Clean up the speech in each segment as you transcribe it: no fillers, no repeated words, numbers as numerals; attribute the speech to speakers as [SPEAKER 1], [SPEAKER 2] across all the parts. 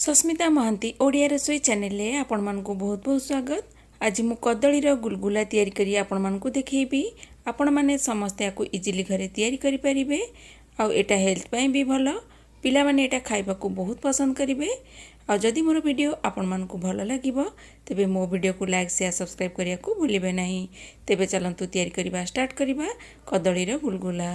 [SPEAKER 1] सस्मिता महांती ओडिया रसोई चैनल रे आपण मानकु बहुत बहुत स्वागत। आज मु कदलीर गुलगुला तैयारी करी आपण मानकु देखैबी। आपण माने समस्त याकु इजीली घरे तैयारी करि परिबे। आ एटा हेल्थ पई भी भलो, पिला माने एटा खाइबा को बहुत पसंद करिवे। आ जदि मोर वीडियो आपण मानकु भलो लागिबो तेबे मो वीडियो को लाइक शेयर सब्सक्राइब करिया को भूलिबे नाही। तेबे चलंतु तैयारी करिबा स्टार्ट करिबा कदलीर गुलगुला।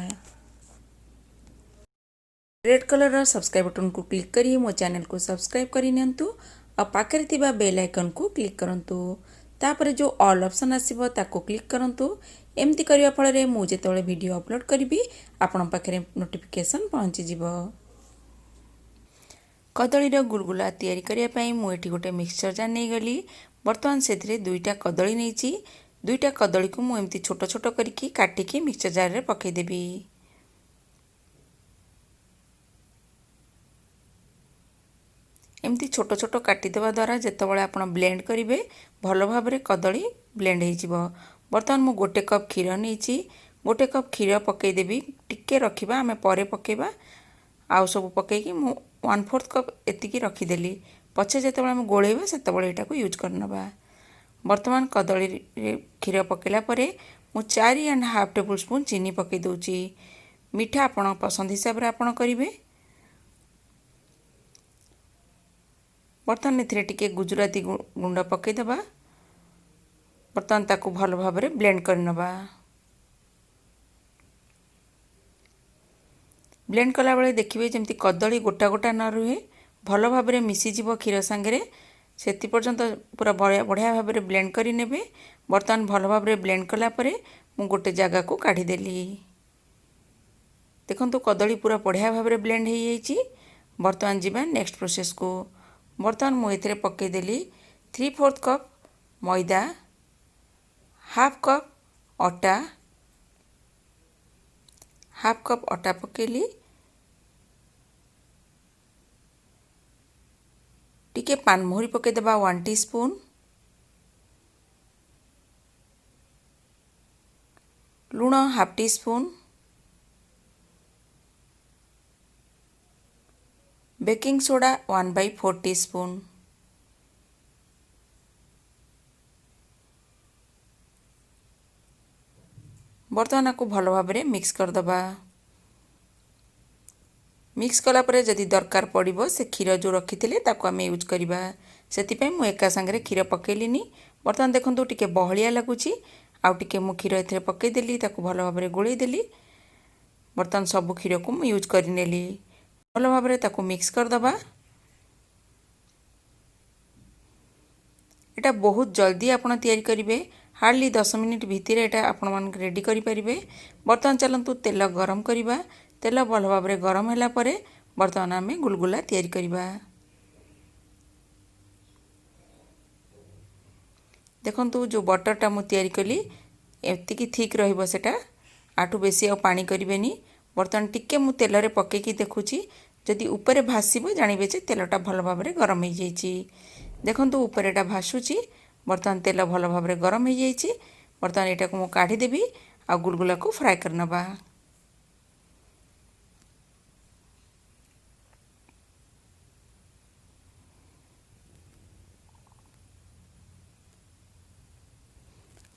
[SPEAKER 1] रेड कलर रो सब्सक्राइब बटन को क्लिक करी मो चैनल को सब्सक्राइब करि नियंतु आ पाखरे थिबा बेल आइकन को क्लिक करंतु। तापर जो ऑल ऑप्शन आसीबो ताको क्लिक करंतु। एमती करिया फल रे मु जेतोळे वीडियो अपलोड करिबी आपण पाखरे नोटिफिकेशन पहुंची जिवो। कदली रो गुलगुला तैयारी करिया पई मु एठी गोटे मिक्सचर जार नै गली। वर्तमान सेथिरे दुईटा कदली नैची। दुईटा कदली को मु एमती छोट छोट करिकी काटिकी मिक्सचर जार रे पकै देबी। एमती छोट छोट काटिदेवा द्वारा जितेबाला आप ब्लेंड करेंगे भल भाव में कदली ब्लेंड हो। बर्तमान मु गोटे कप क्षीर नहीं, गोटे कप क्षीर पकईदेवी। टिके रखा आम पर पकेबा आउ सब पकईकी मु 1/4 कप एतिकी रखीदेली। पछे जितेबाला आम गोलेबा सेतेबाला एटाको यूज करनबा। बर्तमान कदली क्षीर पकेला परे मु 4.5 टेबुल स्पून चीनी पकई दउची। मीठा आपण पसंद हिसाब रे आपण करिवे। बर्तमान एथिरे टिके गुजराती गुंड पकईदेबा। बर्तमान ताकू भल भाव में ब्लेंड करनबा। ब्लेंड कला बेले देखिए जमती कदली गोटा गोटा न रुहे, भल भाव में मिसीजिव क्षीर सांगे सेति पर्यंत पूरा बढ़िया भाव में ब्लेंड करें। बर्तमान भल भाव में ब्लेंड कला परे मु गोटे जगह को काढ़ीदेली। देखंतु कदली पूरा बढ़िया भाव में ब्लेंड हो जाइए। बर्तमान जीवा नेक्स्ट प्रोसेस को। बर्तमान मु एथिरे पकईदेली 3/4 कप मैदा, हाफ कप अटा, हाफ कप अटा पकेली। टिके पानमहुरी पकईदेबा 1 टीस्पून, लुण half teaspoon, baking soda 1/4 teaspoon, बर्तमान को भल भाव में मिक्स करदबा। मिक्स कला परे जदि दरकार पड़िबो से क्षीर जो रखी ताको आम यूज करवा। से मु एका सांगे क्षीर पकईलिनी। बर्तमान देखंतु टिके बहलिया लगुची। आउ टिके मु क्षीर एथिरे पकईदेली, ताको भल भाव में गोलेदेली। बर्तमान सब क्षीर को मु यूज करनेली। भल भाव में ताको मिक्स करदबा। एटा बहुत जल्दी आपण तैयारी करेंगे। हार्डली 10 मिनिट भितर एटा आपण मान रेडी करि परिबे। बर्तमान चलंतु तेल गरम करिबा। तेल भल भाव में गरम होला परे बर्तमान आमे गुलगुला तैयारी करिबा। देखंतु जो बटरटा मु तैयारी कली एतिकी थिक रहिबो सेटा, आठु बेसी आ पानी करिवेनी। बर्तमान टिके मु तेल रे पकेकी देखुची, जदि ऊपर भासीबो जानिबे जे तेलटा भल भाव में गरम हो जाइछि। देखंतु ऊपर एटा भासुची। बर्तमान तेल भल भाव में गरम हो जाइछि। बर्तमान एटा को मु काढ़ी देबी आ गुलगुला को फ्राई करनबा।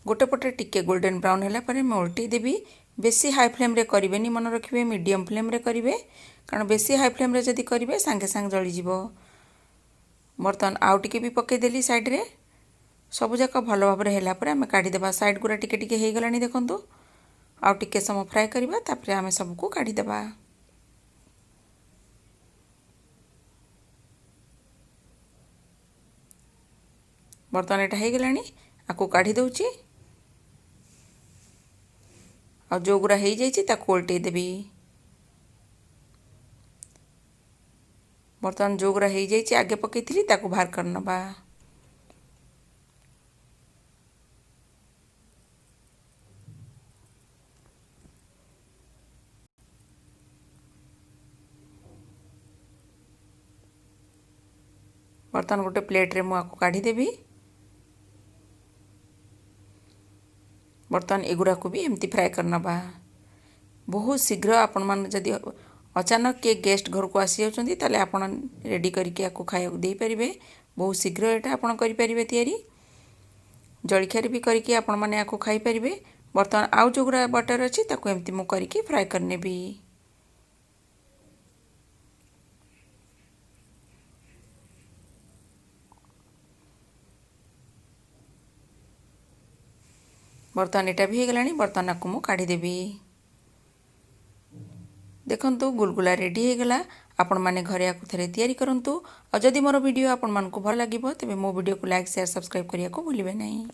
[SPEAKER 1] गोटे पटे टिके गोल्डन ब्राउन हैला परे मैं उल्टी देबी। बेसी हाई फ्लेम रे करिवेनी, मन रखिबे मीडियम फ्लेम रे करिवे, कारण बेसी हाई फ्लेम रे जदि करिवे सांगे सांगे जळी जिवो। बर्तमान आउ टिके भी पकई देली साइड रे। सब जाक भल भाव में हैला परे आमे काढ़ी देबा। साइड गुरा टिके टिके हे गलानी देखंतु। आउ टिके समय फ्राई करबा, तापरे आमे सब को काढ़ी देबा। बर्तमान एटा हे गलानी, आकु काढ़ी दउची। आ जो गुरा हे जाइछि ताको उल्टे देबी। बर्तमान जो गुरा हे जाइछि आगे पकईथिली ताको बाहर करनबा। बर्तमान गोटे प्लेट रे मु आको काढ़ी देबी। बर्तमान एगुरा को भी एमती फ्राई करनबा। बहुत शीघ्र आपण मान जदि अचानक किए गेस्ट घर को आसी जाउछंती ताले आपण रेडी करके याको खाया दे परिबे। बहुत शीघ्र एटा आपण करि परिबे तयारी। जलखिया भी करके आपण माने याको खाई परिबे। बर्तमान आउ जोगुरा बटर अछि ताको एम्ति मु करके फ्राई करने भी। बर्तमान एटा भी हेगलानी। बर्तमान आपको मु काढ़ी देबी। देखंतु गुलगुला रेडी हेगला। आपण माने घरे आकु थरे तयारी करंतु। और जदि मोर वीडियो आपण मानकु भल लागिबो तबे मो वीडियो को लाइक शेयर सब्सक्राइब करिया को भूलिबे नहीं।